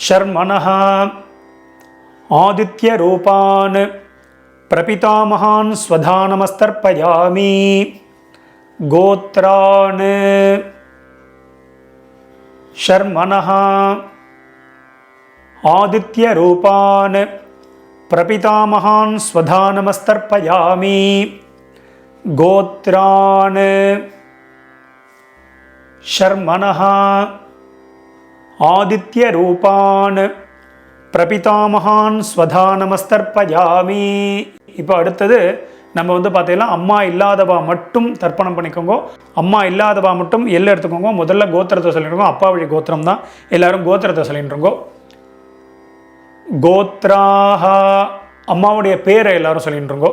ஷர்மணஹ ஆதித்ய ரூபான் பிரபிதாமகான் ஸ்வதா நமஸ்தர்ப்பயாமி. கோத்ரான். ஷர்மணஹ ஆதித்ய ரூபான் பிரபிதாமகான் ஸ்வதா நமஸ்தர்ப்பயாமி. கோத்ரான். ஷர்மணஹ ஆதித்ய ரூபான் பிரபிதாமகான் ஸ்வதா நமஸ்தர்ப்பயாமி. இப்போ அடுத்தது நம்ம பார்த்தீங்கன்னா அம்மா இல்லாதவா மட்டும் தர்ப்பணம் பண்ணிக்கோங்க. அம்மா இல்லாதவா மட்டும் எல்லாம் எடுத்துக்கோங்க. முதல்ல கோத்திரத்தை சொல்லிடுங்க. அப்பா வழி கோத்திரம் தான். எல்லாரும் கோத்திரத்தை சொல்லிட்டுருங்கோ. கோத்ராஹ அம்மாவுடைய பேரை எல்லாரும் சொல்லிட்டுருங்கோ.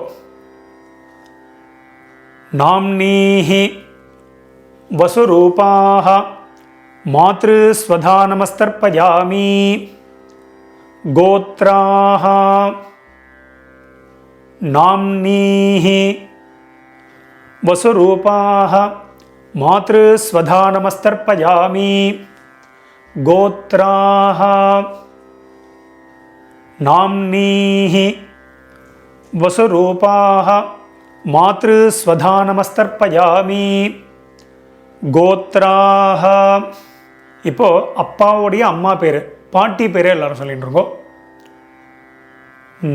நாம்னீஹி வசுரூபாஹ மாத்ரு ஸ்வதா நமஸ்தர்ப்பயாமி. கோத்ராஹ நாம்னீஹி வசுரூபாஹ மாத்ரு ஸ்வதா நமஸ்தர்ப்பயாமி. கோத்ராஹ நாம்னீஹி வசுரூபாஹ மாத்ரு ஸ்வதா நமஸ்தர்ப்பயாமி. கோத்ராஹ. இப்போ அப்பாவுடைய அம்மா பேர், பாட்டி பேரே எல்லாரும் சொல்லிட்டு இருக்கோம்.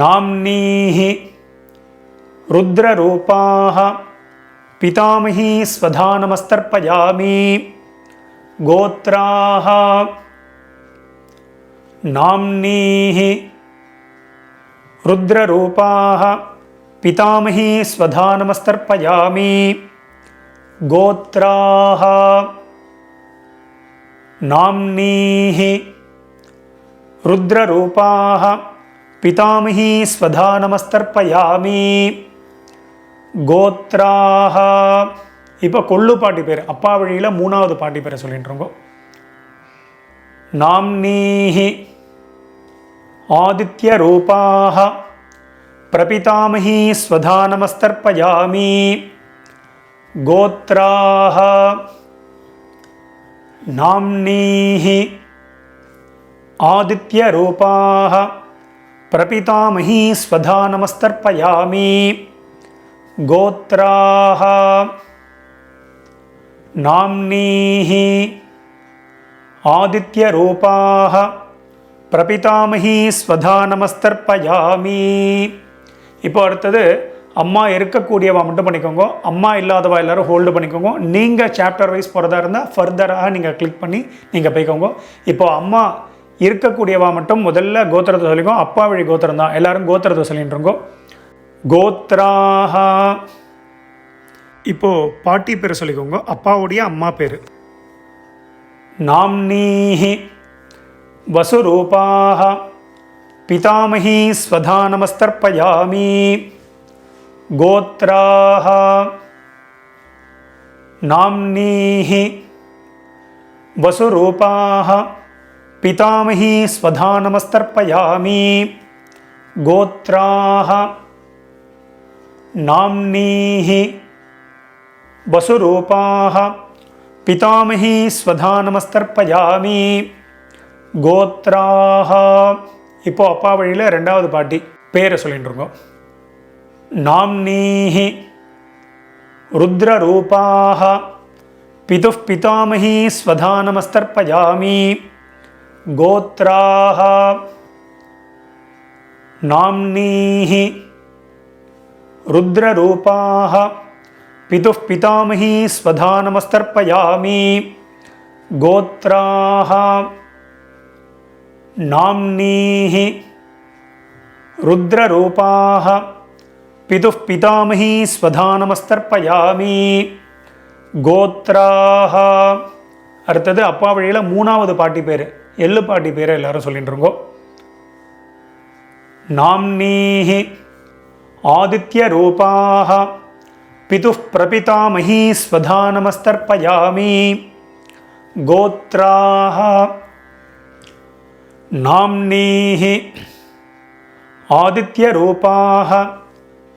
நாம்னீஹி ருத்ரரூபாஹ பிதாமஹி ஸ்வதா நமஸ்தர்ப்பயாமி. கோத்ராஹ நாம்னீஹி ருத்ரரூபாஹ பிதாமஹி ஸ்வதா நமஸ்தர்ப்பயாமி. கோத்ராஹ நாம்னீஹி ருத்ரரூபாஹ பிதாமஹி ஸ்வதா நமஸ்தர்ப்பயாமி. கோத்ராஹ. இப்போ கொள்ளு பாட்டி பேர், அப்பா வழியில் மூணாவது பாட்டி பேரை சொல்லிட்டு இருக்கோம். நாம்னீஹி ஆதித்ய ரூபாஹ பிரபிதாமஹி ஸ்வதா நமஸ்தர்ப்பயாமி. கோத்ராஹ நாம்னீஹி ஆதித்ய ரூபாஹ பிரபிதாமஹி ஸ்வதா நமஸ்தர்ப்பயாமி. கோத்ராஹ நாம்னீஹி ஆதித்ய ரூபாஹ பிரபிதாமஹி ஸ்வதா நமஸ்தர்ப்பயாமி. இப்போ அடுத்தது அம்மா இருக்கக்கூடியவா மட்டும் பண்ணிக்கோங்க. அம்மா இல்லாதவா எல்லாரும் ஹோல்டு பண்ணிக்கோங்க. நீங்கள் சாப்டர் வைஸ் போகிறதா இருந்தால் ஃபர்தராக நீங்கள் கிளிக் பண்ணி நீங்கள் போய்க்கோங்க. இப்போ அம்மா இருக்கக்கூடியவா மட்டும் முதல்ல கோத்திரத்தை சொல்லிக்கோ. அப்பா வழி கோத்திரம் தான். எல்லாரும் கோத்திரத்தை சொல்லிட்டு இருக்கோம். கோத்ராஹ. இப்போது பாட்டி பேர் சொல்லிக்கோங்க. அப்பாவுடைய அம்மா பேர். நாம்னீஹி வசுரூபாஹ பிதாமஹி ஸ்வதா நமஸ்தர்ப்பயாமி. கோத்ராஹ நாம்னீஹி வசுரூபாஹ பிதாமஹி ஸ்வதா நமஸ்தர்ப்பயாமி. கோத்ராஹ நாம்னீஹி வசுரூபாஹ பிதாமஹி ஸ்வதா நமஸ்தர்ப்பயாமி. கோத்ராஹ. இப்போ அப்பா வழியில் ரெண்டாவது பாட்டி பேரை சொல்லிட்டு இருக்கோம். நாம்னீஹி ருத்ரரூபாஹ பிதுः பிதாமஹி ஸ்வதா நமஸ்தர்ப்பயாமி. கோத்ராஹ நாம்னீஹி ருத்ரரூபாஹ பிதுः பிதாமஹி ஸ்வதா நமஸ்தர்ப்பயாமி. கோத்ராஹ நாம்னீஹி ருத்ரரூபாஹ பிதுः பிதாமஹி ஸ்வதா நமஸ்தர்ப்பயாமி. கோத்ராஹ. அடுத்தது அப்பா வழியில் மூணாவது பாட்டி பேர், எள்ளு பாட்டி பேரை எல்லாரும் சொல்லிட்டு இருக்கோம். நாம்னீஹி ஆதித்ய ரூபாஹ பிதுः பிரபிதாமஹி ஸ்வதா நமஸ்தர்ப்பயாமி. கோத்ராஹ நாம்னீஹி ஆதித்ய ரூபாஹ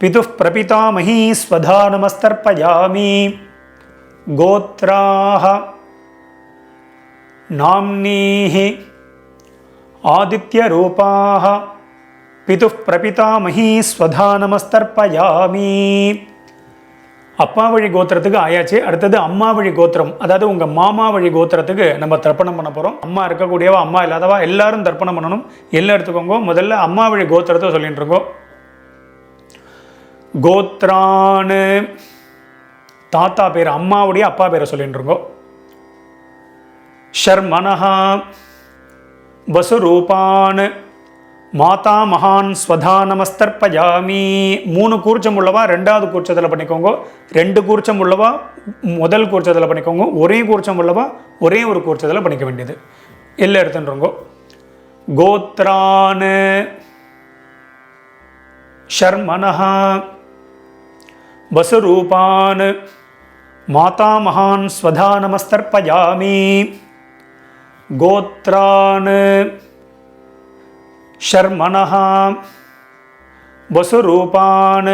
पितुः प्रपितामही स्वधा नमस्तर्पयामि गोत्राः नाम्नीः आदित्यरूपाः पितुः प्रपितामही स्वधा नमस्तर्पयामि அப்பா வழி கோத்திரத்துக்கு ஆயாச்சு. அடுத்தது அம்மா வழி கோத்திரம், அதாவது உங்கள் மாமா வழி கோத்திரத்துக்கு நம்ம தர்ப்பணம் பண்ண போகிறோம். அம்மா இருக்கக்கூடியவா அம்மா இல்லாதவா எல்லாரும் தர்ப்பணம் பண்ணணும். எல்லாம் எடுத்துக்கோங்க. முதல்ல அம்மா வழி கோத்திரத்தை சொல்லிட்டு இருக்கோம். கோத்ரான்னு தாத்தா பேர், அம்மாவுடைய அப்பா பேரை சொல்லிட்டு இருக்கோம். ஷர்மனஹா வசுரூபான் மாதா மகான் ஸ்வதா நமஸ்தர்ப்பயாமி. 3 கூர்ச்சம் உள்ளவா ரெண்டாவது கூர்ச்சத்தில் பண்ணிக்கோங்க. 2 கூர்ச்சம் உள்ளவா முதல் கூர்ச்சத்தில் பண்ணிக்கோங்க. ஒரே கூர்ச்சம் உள்ளவா ஒரே ஒரு கூர்ச்சத்தில் பண்ணிக்க வேண்டியது. எல்லாம் எடுத்துன்றோங்க. கோத்ரான் ஷர்மனஹா வசுரூபான் மாதா மகான் ஸ்வதா நமஸ்தர்ப்பயாமி. கோத்ரான் ஷர்மனஹ வசுரூபான்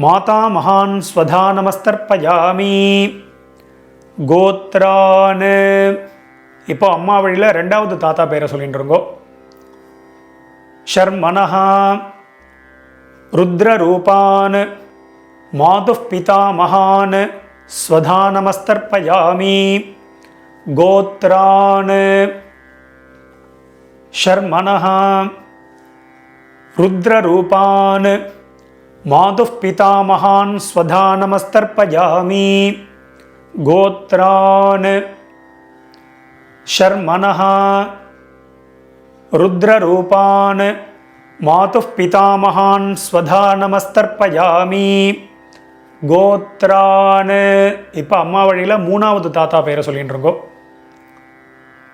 மாதா மகான் ஸ்வதா நமஸ்தர்ப்பயாமி. கோத்ரான் இப்போ அம்மா வழியில் ரெண்டாவது தாத்தா பேரை சொல்லிட்டு இருக்கோம். ஷர்மனஹ ருத்ரரூபான் மாதுः பிதாமகான் ஸ்வதா நமஸ்தர்ப்பயாமி. கோத்ரான் ஷர்மனஹ ருத்ரரூபான் மாதுः பிதாமகான் ஸ்வதா நமஸ்தர்ப்பயாமி. கோத்ரான் ஷர்மனஹ ருத்ரரூபான் மாதுः பிதாமகான் ஸ்வதா நமஸ்தர்ப்பயாமி. கோத்ரான் இப்போ அம்மா வழியில் 3வது தாத்தா பேரை சொல்லிட்டு இருக்கோம்.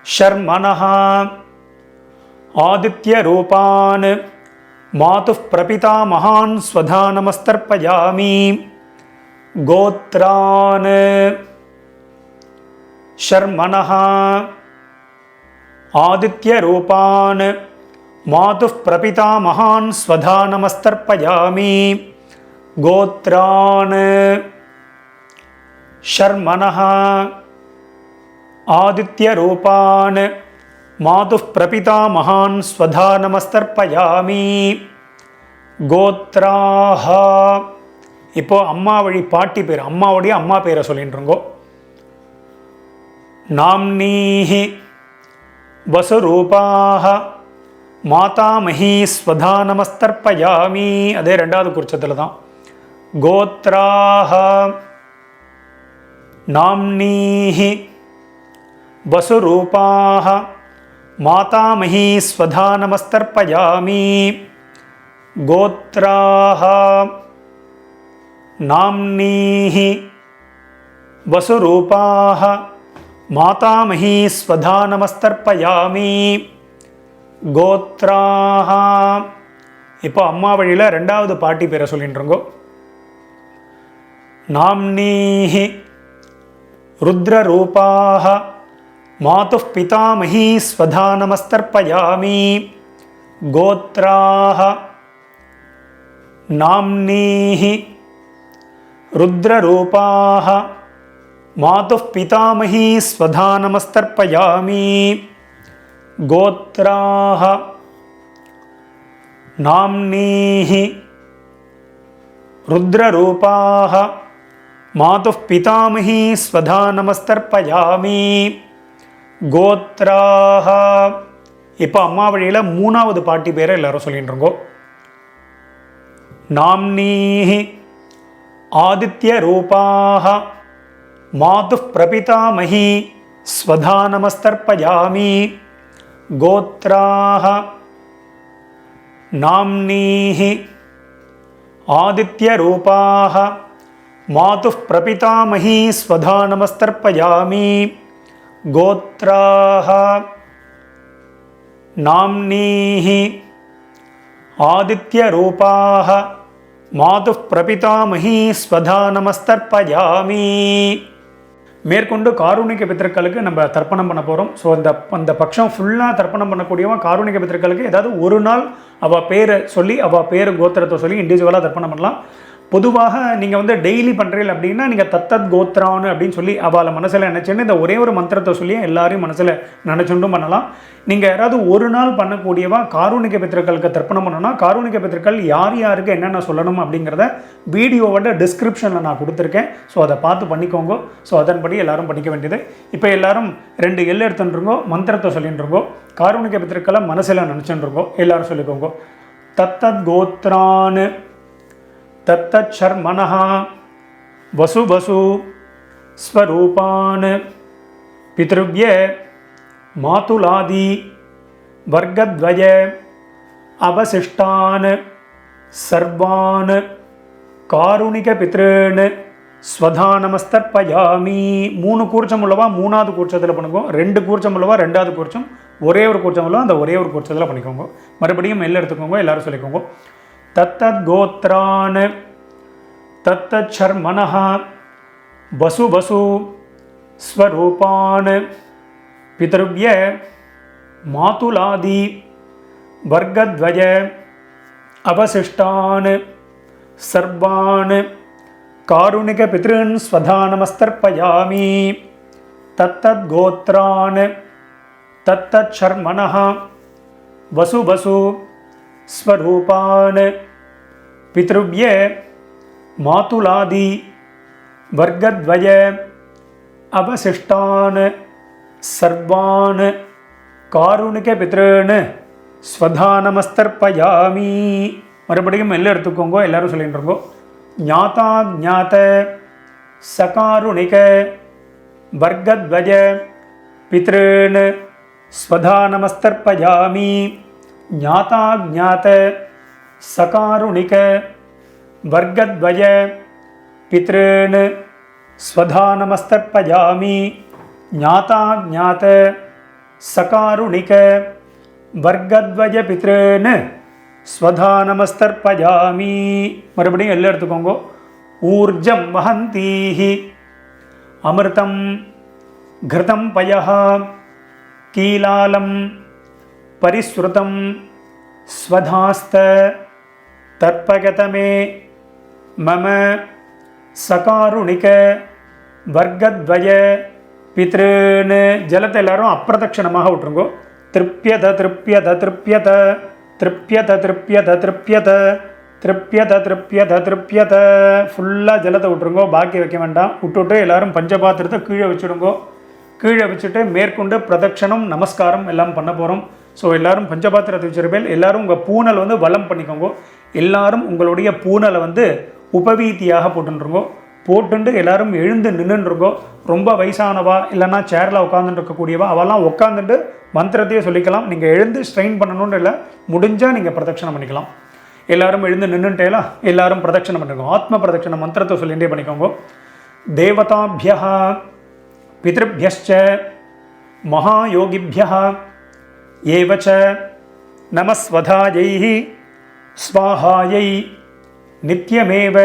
ஷர்மனஹ ஆதித்யரூபான் மாதுः பிரபிதாமகான் ஸ்வதா நமஸ்தர்ப்பயாமி. கோத்ரான் ஷர்மனஹ ஆதித்யரூபான் மாதுः பிரபிதாமகான் ஸ்வதா நமஸ்தர்ப்பயாமி. கோத்ரான் ஷர்மனஹ ஆதித்யரூபான் மாதுः பிரபிதாமகான் ஸ்வதா நமஸ்தர்ப்பயாமி. கோத்ராஹ இப்போ அம்மா வழி பாட்டி பேர், அம்மாவுடைய அம்மா பேரை சொல்லிட்டு இருக்கோம். நாம்னீஹி வசுரூபாஹ மாதாமஹி ஸ்வதா நமஸ்தர்ப்பயாமி. அதே ரெண்டாவது குறிச்சத்தில் தான். கோத்ராஹ நாம்னீஹி வசுரூபாஹ மாதாமஹி ஸ்வதா நமஸ்தர்ப்பயாமி. கோத்ராஹ நாம்னீஹி வசுரூபாஹ மாதாமஹி ஸ்வதா நமஸ்தர்ப்பயாமி. கோத்ராஹ இப்போ அம்மா வழியில் ரெண்டாவது பாட்டி பேரை சொல்லிட்டு இருக்கோம். நாம்னீஹி ருத்ரரூபாஹ மாதுः பிதாமஹி ஸ்வதா நமஸ்தர்ப்பயாமி. கோத்ராஹ நாம்னீஹி ருத்ரரூபாஹ மாதுः பிதாமஹி ஸ்வதா நமஸ்தர்ப்பயாமி. கோத்ராஹ நாம்னீஹி ருத்ரரூபாஹ மாதுः பிதாமஹி ஸ்வதா நமஸ்தர்ப்பயாமி. கோத்ராஹ இப்போ அம்மா வழியில் 3வது பாட்டி பேரை எல்லாரும் சொல்லிட்டு இருக்கோம். நாம்னீஹி ஆதித்யரூபாஹ மாதுः பிரபிதாமஹி ஸ்வதா நமஸ்தர்ப்பயாமி. கோத்ராஹ நாம்னீஹி ஆதித்யரூபாஹ மாதுः பிரபிதாமஹி ஸ்வதா நமஸ்தர்ப்பயாமி. கோத்ராஹ நாம்னீஹி ஆதித்யரூபாஹ மாதுः பிரபிதாமஹி ஸ்வதா நமஸ்தர்ப்பயாமி. மேற்கொண்டு காருணிக பித்திருக்களுக்கு நம்ம தர்ப்பணம் பண்ண போகிறோம். ஸோ அந்த பட்சம் ஃபுல்லாக தர்ப்பணம் பண்ணக்கூடியவன் காருணிக பித்திருக்களுக்கு ஏதாவது ஒரு நாள் அவள் பேரை சொல்லி அவள் பேர் கோத்திரத்தை சொல்லி இண்டிவிஜுவலாக தர்ப்பணம் பண்ணலாம். பொதுவாக நீங்கள் வந்து டெய்லி பண்ணுறீங்க அப்படின்னா நீங்கள் தத்தத் கோத்ரான்னு அப்படின்னு சொல்லி அவளை மனசில் நினச்சின்னு இந்த ஒரே ஒரு மந்திரத்தை சொல்லி எல்லாரையும் மனசில் நினச்சுட்டும் பண்ணலாம். நீங்கள் யாராவது ஒரு நாள் பண்ணக்கூடியவா காருணிக பித்திருக்களுக்கு தர்ப்பணம் பண்ணணும்னா காருணிக பித்திருக்கள் யார் யாருக்கு என்னென்ன சொல்லணும் அப்படிங்கிறத வீடியோவோட டிஸ்கிரிப்ஷனில் நான் கொடுத்துருக்கேன். ஸோ அதை பார்த்து பண்ணிக்கோங்க. ஸோ அதன்படி எல்லாரும் பண்ணிக்க வேண்டியது. இப்போ எல்லாரும் 2 எல் எடுத்துட்டுருங்கோ, மந்திரத்தை சொல்லிட்டுருங்கோ, காருணிக பித்திருக்களை மனசில் நினச்சுட்டுருங்கோ. எல்லாரும் சொல்லிக்கோங்க. தத்தத் கோத்ரான்னு தத்தர்மண வசு வசு ஸ்வரூபான் பித்ருவ்ய மாதுலாதி வர்க்கத்வய அவசிஷ்டான் சர்வான் காருணிக பித்ருன் ஸ்வதானமஸ்தர்ப்பயாமி. 3 கூர்ச்சம் உள்ளவா 3வது கூர்ச்சத்தில் பண்ணுங்க, 2 கூர்ச்சம் உள்ளவா 2வது கூர்ச்சம், ஒரே ஒரு கூர்ச்சம் உள்ளவா அந்த ஒரே ஒரு கூர்ச்சத்தில் பண்ணிக்கோங்க. மறுபடியும் எல்லாம் எடுத்துக்கோங்க. எல்லாரும் சொல்லிக்கோங்க. தத்தத் கோத்ரான் தத்தர்மண வசு வசு ஸ்வரூபான் பித்ருவ்ய மாதுலாதி வர்க்கத்வய அவசிஷ்டான் சர்வான் காருணிக பித்ருன் ஸ்வதானமஸ்தர்ப்பயாமி. தத்தத் கோத்ரான் தத்தர்மண வசு வசு ஸ்வரூபான் பித்ருவ்ய மாதுலாதி வர்க்கத்வய அவசிஷ்டான் சர்வான் காருணிக பித்ருன் ஸ்வதானமஸ்தர்ப்பயாமி. மறுபடியும் எல்லாம் எடுத்துக்கோங்க. எல்லாரும் சொல்லிட்டுருங்கோ. ஞாதா ஞாத சகாருணிக வர்க்கத்வய பித்ருன் ஸ்வதானமஸ்தர்ப்பயாமி. ஞாதா ஞாத சகாருணிக வர்க்கத்வய பித்ருன் ஸ்வதானமஸ்தர்ப்பயாமி. ஞாதா ஞாத சகாருணிக வர்க்கத்வய பித்ருன் ஸ்வதானமஸ்தர்ப்பயாமி. மறுபடியும் எல்லாம் எடுத்துக்கோங்க. ஊர்ஜம் வஹந்தீஹி அமிர்தம் கிருதம் பயஹ கீலாலம் பரிஸ்ருதம் ஸ்வதாஸ்த தர்ப்பகதமே மம சகாருணிக வர்க்கத்வய பித்ருன். ஜலத்தை எல்லாரும் அப்பிரதட்சணமாக விட்டுருங்கோ. திருப்யத திருப்யத திருப்யத திருப்யத திருப்யத திருப்யத திருப்யத திருப்யத திருப்யத. ஃபுல்லாக ஜலத்தை விட்டுருங்கோ, பாக்கி வைக்க வேண்டாம். விட்டுவிட்டு எல்லாரும் பஞ்சபாத்திரத்தை கீழே வச்சுடுங்கோ. கீழே வச்சுட்டு மேற்கொண்டு பிரதட்சணம் நமஸ்காரம் எல்லாம் பண்ண போகிறோம். ஸோ எல்லோரும் பஞ்சபாத்திரத்தை வச்சிருப்பேன். எல்லோரும் உங்கள் பூனல் வந்து வலம் பண்ணிக்கோங்க. எல்லாரும் உங்களுடைய பூனலை வந்து உபவீதியாக போட்டுருங்கோ. போட்டுண்டு எல்லாரும் எழுந்து நின்றுருங்கோ. ரொம்ப வயசானவா இல்லைன்னா சேரில் உட்காந்துட்டு இருக்கக்கூடியவா அவெல்லாம் உட்காந்துட்டு மந்திரத்தையே சொல்லிக்கலாம். நீங்கள் எழுந்து ஸ்ட்ரெயின் பண்ணணுன்னு இல்லை, முடிஞ்சால் நீங்கள் பிரதட்சணம் பண்ணிக்கலாம். எல்லாரும் எழுந்து நின்றுட்டேலாம் எல்லாரும் பிரதட்சணம் பண்ணிக்கோங்க. ஆத்ம பிரதட்சண மந்திரத்தை சொல்லிகிட்டே பண்ணிக்கோங்க. தேவதாபிய பித்ருபியச்ச மகாயோகிபிய ஏவச்ச நமஸ்வதாயை ஸ்வாஹாயை நித்யமேவ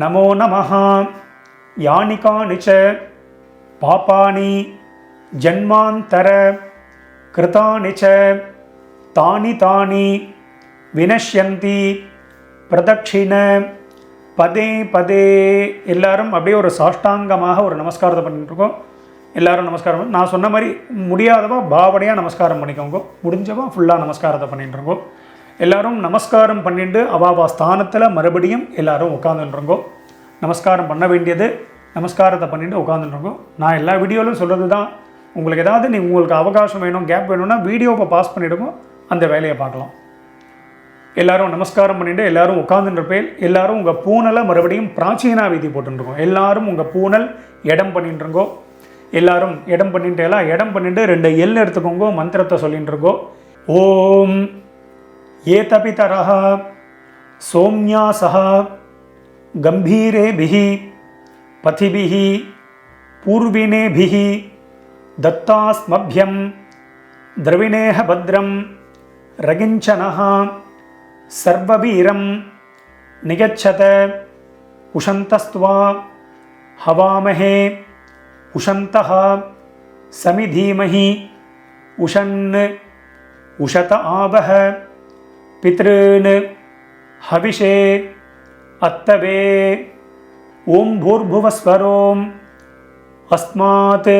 நமோ நமஹ. யானி கானி ச பாபானி ஜன்மாந்தர கிருதானி ச தானி தானி வினஷ்யந்தி பிரதட்சிண பதே பதே. எல்லாரும் அப்படியே ஒரு சாஷ்டாங்கமாக ஒரு நமஸ்காரத்தை பண்ணிட்டுருக்கோம். எல்லாரும் நமஸ்காரம். நான் சொன்ன மாதிரி முடியாதவா பாவனையாக நமஸ்காரம் பண்ணிக்கோங்க. முடிஞ்சவா ஃபுல்லாக நமஸ்காரத்தை பண்ணிட்டுருங்கோ. எல்லாரும் நமஸ்காரம் பண்ணிட்டு அவாவா ஸ்தானத்தில் மறுபடியும் எல்லாரும் உட்காந்துருங்கோ. நமஸ்காரம் பண்ண வேண்டியது நமஸ்காரத்தை பண்ணிட்டு உட்காந்துருங்கோ. நான் எல்லா வீடியோவிலும் சொல்கிறது தான். உங்களுக்கு ஏதாவது உங்களுக்கு அவகாசம் வேணும், கேப் வேணும்னா வீடியோவை பாஸ் பண்ணிவிடுங்க, அந்த வேலையை பார்க்கலாம். எல்லாரும் நமஸ்காரம் பண்ணிட்டு எல்லாரும் உட்காந்துருப்பேன். எல்லாரும் உங்கள் பூனலை மறுபடியும் பிராச்சீனா வீதி போட்டுருக்கோம். எல்லாரும் உங்கள் பூனல் இடம் பண்ணிட்டுருங்கோ. எல்லாரும் இடம் பண்ணிட்டேலாம் இடம் பண்ணிட்டு 2 எல் எடுத்துக்கோங்க. மந்திரத்தை சொல்லிட்டு இருக்கோ. ஓம் ஏதபிதரஹ சோம்யாசஹ கம்பீரேபிஹி பதிபிஹி பூர்வினேபிஹி தத்தாஸ்மப்யம் திரவிணேஹ பத்ரம் ரகிஞ்சனஹ சர்வவீரம் நிகச்சத உஷந்தஸ்த்வா ஹவாமஹே उषन्तः समिधीमहि उषन् उषत आवह पितॄन् हविषे अत्तवे ओम भूर्भुवस्वरोम अस्मात्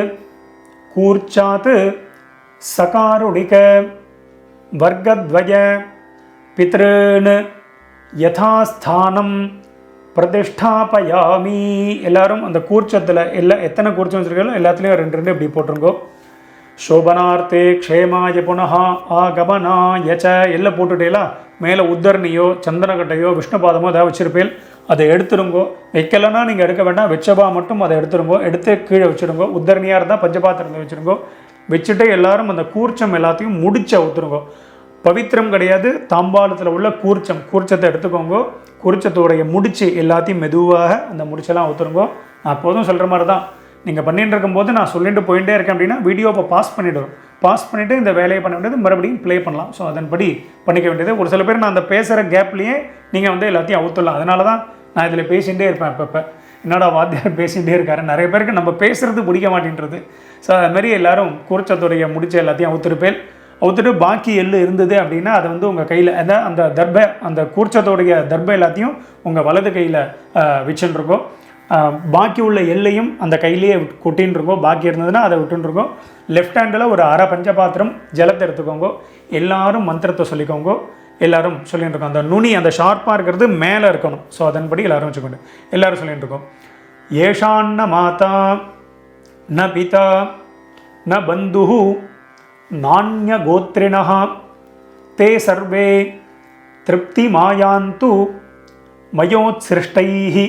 कूर्चात् सकारुणिक वर्गद्वय पितॄन् யதாஸ்தானம் பிரதிஷ்டாபயாமி. எல்லாரும் அந்த கூர்ச்சத்தில் எத்தனை கூர்ச்சம் வச்சுருக்கீங்களோ எல்லாத்துலேயும் 2 இப்படி போட்டுருங்கோ. சோபனார்த்தே க்ஷேமாய புனஹா ஆகமனாய ச எல்லாம் போட்டுட்டேலா. மேலே உத்தரணியோ சந்தனக்கட்டையோ விஷ்ணுபாதமோ ஏதாவது வச்சுருப்பேன், அதை எடுத்துருங்கோ. வைக்கலைன்னா நீங்கள் எடுக்க வேண்டாம், வச்சபா மட்டும் அதை எடுத்துருங்கோ. எடுத்து கீழே வச்சுருங்கோ. உத்தரணியாக இருந்தால் பஞ்சபாத்திரத்தை வச்சுருங்கோ. வச்சுட்டு எல்லாரும் அந்த கூர்ச்சம் எல்லாத்தையும் முடிச்சு ஊற்றுருங்கோ. பவித்திரம் கிடையாது, தாம்பாளத்தில் உள்ள கூர்ச்சத்தை எடுத்துக்கோங்க. கூர்ச்சத்தோடைய முடிச்சு எல்லாத்தையும் மெதுவாக அந்த முடிச்செல்லாம் ஊற்றுருங்கோ. நான் எப்போதும் சொல்கிற மாதிரி தான், நீங்கள் பண்ணிட்டு இருக்கும்போது நான் சொல்லிட்டு போயிட்டே இருக்கேன் அப்படின்னா வீடியோவை பாஸ் பண்ணிவிடுவோம். பாஸ் பண்ணிவிட்டு இந்த வேலையை பண்ண வேண்டியது மறுபடியும் ப்ளே பண்ணலாம். ஸோ அதன்படி பண்ணிக்க வேண்டியது. ஒரு சில பேர் நான் அந்த பேசுகிற கேப்லேயே நீங்கள் வந்து எல்லாத்தையும் அவுத்துடலாம். அதனால தான் நான் இதில் பேசிகிட்டே இருப்பேன். அப்பப்போ என்னோட வாத்தியார் பேசிகிட்டே இருக்காரு. நிறைய பேருக்கு நம்ம பேசுகிறது பிடிக்க மாட்டேன்றது. ஸோ அதுமாதிரி எல்லோரும் கூர்ச்சத்துடைய முடிச்ச எல்லாத்தையும் அவுத்துருப்பேன். அவுத்துட்டு பாக்கி எள்ளு இருந்தது அப்படின்னா அதை வந்து உங்கள் கையில் அந்த தர்பை, அந்த கூர்ச்சத்தோடைய தர்பை எல்லாத்தையும் உங்கள் வலது கையில் வச்சுருக்கோம். பாக்கி உள்ள எல்லையும் அந்த கையிலேயே கொட்டின்னு இருக்கோம். பாக்கி இருந்ததுன்னா அதை விட்டுருக்கோம். லெஃப்ட் ஹேண்டில் ஒரு அரை பஞ்சபாத்திரம் ஜலத்தை எடுத்துக்கோங்க. எல்லாரும் மந்திரத்தை சொல்லிக்கோங்க. எல்லாரும் சொல்லிட்டு இருக்கோம். அந்த நுனி அந்த ஷார்ப்பாக இருக்கிறது மேலே இருக்கணும். ஸோ அதன்படி எல்லாரும் வச்சுக்கோங்க. எல்லாரும் சொல்லிட்டு இருக்கோம். ஏஷான்ன மாதா ந பிதா ந பந்து நானிய கோத்ரிணः தே சர்வே திருப்தி மாயாந்து மயோத்சிருஷ்டைஹி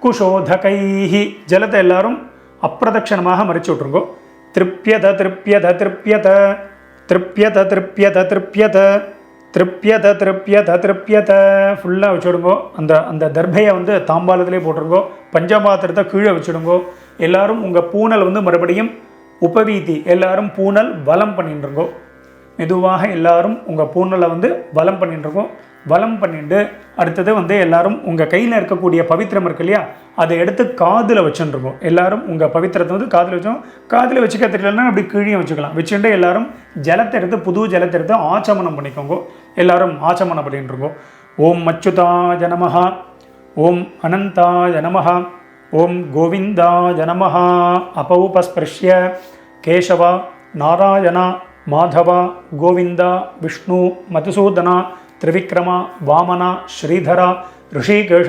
குஷோதகைஹி. ஜலத்தை எல்லாரும் அப்பிரதட்சணமாக மறிச்சு விட்ருங்கோ. திருப்யத திருப்யத திருப்யத திருப்யத திருப்யத திருப்யத திருப்யத திருப்யத திருப்யத ஃபுல்லாக வச்சுடுங்கோ. அந்த தர்பையை வந்து தாம்பாளத்திலே போட்டுருங்கோ. பஞ்சபாத்திரத்தை கீழே வச்சுடுங்கோ. எல்லாரும் உங்கள் பூனல் வந்து மறுபடியும் உபவீதி எல்லாரும் பூனல் வலம் பண்ணிட்டுருங்கோ. மெதுவாக எல்லாரும் உங்கள் பூனலை வந்து வலம் பண்ணிட்டுருக்கோம். வலம் பண்ணிட்டு அடுத்தது வந்து எல்லாரும் உங்கள் கையில் இருக்கக்கூடிய பவித்திரம் இருக்கு இல்லையா, அதை எடுத்து காதில் வச்சுருக்கோம். எல்லாரும் உங்கள் பவித்திரத்தை வந்து காதில் வச்சோம். காதில் வச்சுக்க தெரியலன்னா அப்படி கீழே வச்சுக்கலாம். வச்சுட்டு எல்லாரும் ஜலத்தை எடுத்து புது ஜலத்தை எடுத்து ஆச்சமனம் பண்ணிக்கோங்க. எல்லாரும் ஆச்சமனம் பண்ணிட்டுருக்கோம். ஓம் அச்சுதாய நமஹ, ஓம் அனந்தாய நமஹ, ஓம் கோவிந்தாய நமஹ. அபௌபஸ்பிருஷ்ய கேசவ நாராயண மாதவ கோவிந்த விஷ்ணு மதுசூதன திரிவிக்ரம வாமன ஸ்ரீதர ரிஷிகேஷ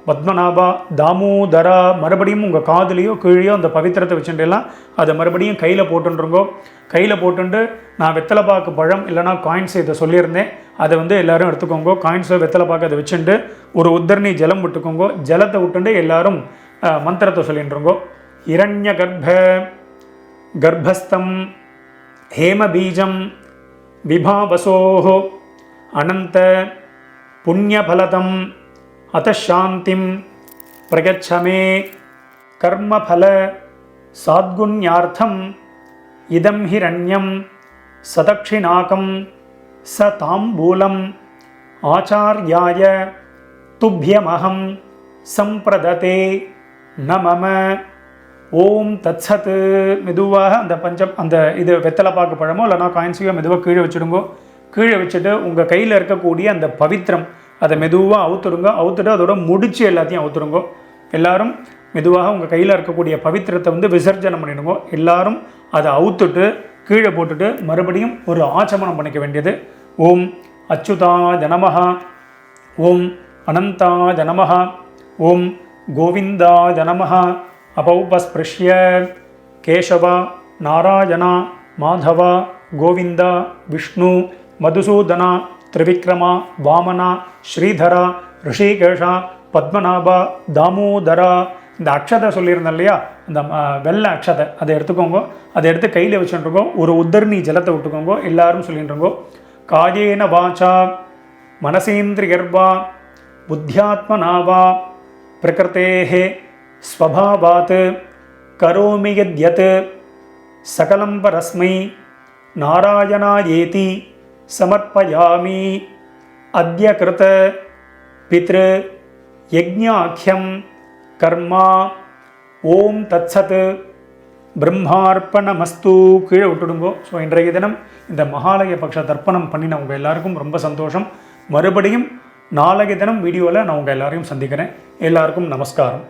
பத்மநாபா தாமோதர. மறுபடியும் உங்கள் காதுலேயோ கீழேயோ அந்த பவித்திரத்தை வச்சுட்டுலாம் அதை மறுபடியும் கையில் போட்டுருங்கோ. கையில் போட்டுட்டு நான் வெத்தலைப்பாக்கு பழம் இல்லைனா காயின்ஸ் இதை சொல்லியிருந்தேன், அதை வந்து எல்லோரும் எடுத்துக்கோங்க. காயின்ஸோ வெத்தலைப்பாக்கு அதை வச்சுட்டு ஒரு உத்தரணி ஜலம் விட்டுக்கோங்க. ஜலத்தை விட்டுட்டு எல்லாரும் மந்திரத்தை சொல்லிட்டுருங்கோ. இரண்ய கர்ப்பஸ்தம் ஹேமபீஜம் விபாவசோஹ அனந்த புண்ணியபலதம் அத்தசாந்திம் பிரகச்சமே கர்மபல சாத்குண்யார்த்தம் இதம் ஹிரண்யம் சதக்ஷிணாகம் ச தாம்பூலம் ஆச்சார்யாய துப்யமஹம் சம்பிரததே நமம. ஓம் தத்சத். மெதுவாக அந்த இது வெத்தலைப்பாக்கு பழமோ இல்லைனா காயின்ஸையோ மெதுவாக கீழே வச்சுடுங்கோ. கீழே வச்சுட்டு உங்கள் கையில் இருக்கக்கூடிய அந்த பவித்திரம் அதை மெதுவாக அவுத்துடுங்க. அவுத்துட்டு அதோட முடிச்சு எல்லாத்தையும் அவுத்துடுங்கோ. எல்லாரும் மெதுவாக உங்கள் கையில் இருக்கக்கூடிய பவித்திரத்தை வந்து விசர்ஜனம் பண்ணிடுங்க. எல்லாரும் அதை அவுத்துட்டு கீழே போட்டுட்டு மறுபடியும் ஒரு ஆச்சமனம் பண்ணிக்க வேண்டியது. ஓம் அச்சுதாய நமஹ, ஓம் அனந்தாய நமஹ, ஓம் கோவிந்தாய நமஹ. அபௌபஸ்பிருஷ்ய கேசவ நாராயண மாதவ கோவிந்த விஷ்ணு மதுசூதன திரிவிக்ரம வாமன ஸ்ரீதர ரிஷிகேஷ பத்மநாப தாமோதர. இந்த அக்ஷதை சொல்லியிருந்தேன் இல்லையா, அந்த வெள்ளை அக்ஷதை அதை எடுத்துக்கோங்க. அதை எடுத்து கையில் வச்சுட்டுருக்கோம். ஒரு உத்தரணி ஜலத்தை விட்டுக்கோங்க. எல்லாரும் சொல்லிட்டுருங்கோ. காயேன வாசா மனசேந்திரியர்வா புத்தியாத்மனாவா பிரகிருதேஹே ஸ்வபாவாத் கரோமி யத்யத் சகலம் பரஸ்மை நாராயணாயேதி சமர்ப்பயாமி. அத்ய கிருத பித்ரு யஜ்ஞாக்யம் கர்மா. ஓம் தத்சத் பிரம்மார்ப்பணமஸ்து கீழே விட்டுடுங்கோ. ஸோ இன்றைய தினம் இந்த மகாலய பக்ஷ தர்ப்பணம் பண்ணின உங்கள் எல்லாருக்கும் ரொம்ப சந்தோஷம். மறுபடியும் நாளைய தினம் வீடியோவில் நான் உங்கள் எல்லாரையும் சந்திக்கிறேன். எல்லாருக்கும் நமஸ்காரம்.